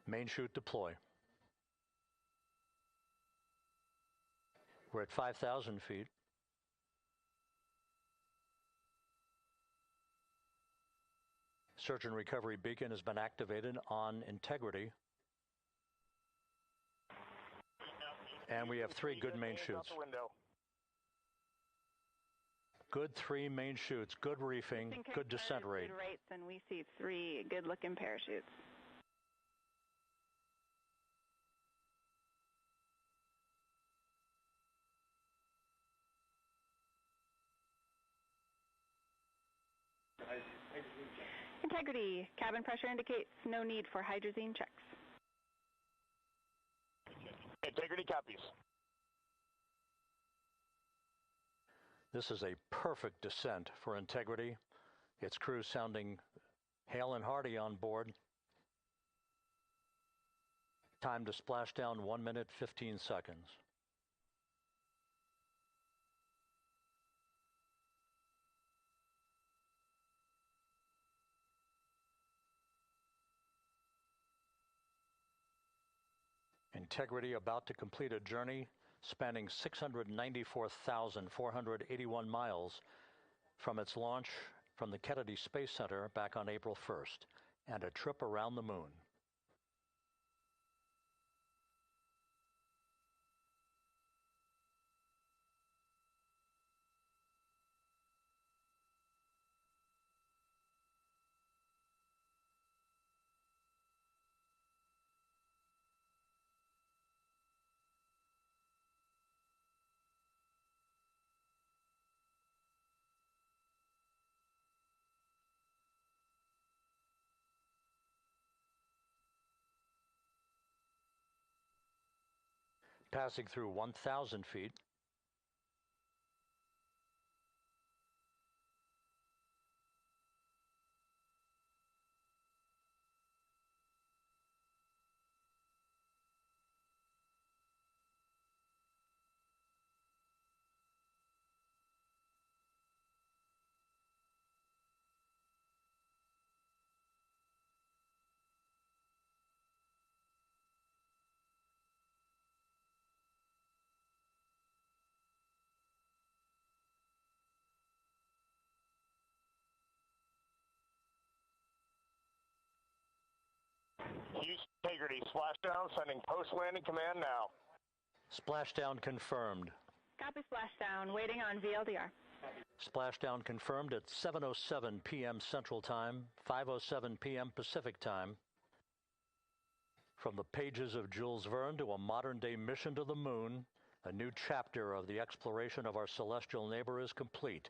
Main chute deploy. We're at 5,000 feet. Search and recovery beacon has been activated on integrity. And we have 3 good main chutes. Good 3 main chutes, good reefing, good descent rate. Good rates, and we see 3 good-looking parachutes. Integrity, cabin pressure indicates no need for hydrazine checks. Integrity copies. This is a perfect descent for Integrity. Its crew sounding hale and hearty on board. Time to splashdown 1 minute, 15 seconds. Integrity about to complete a journey spanning 694,481 miles from its launch from the Kennedy Space Center back on April 1st, and a trip around the moon. Passing through 1,000 feet. Integrity, splashdown, sending post-landing command now. Splashdown confirmed. Copy splashdown, waiting on VLDR. Splashdown confirmed at 7:07 p.m. Central Time, 5:07 p.m. Pacific Time. From the pages of Jules Verne to a modern-day mission to the moon, a new chapter of the exploration of our celestial neighbor is complete.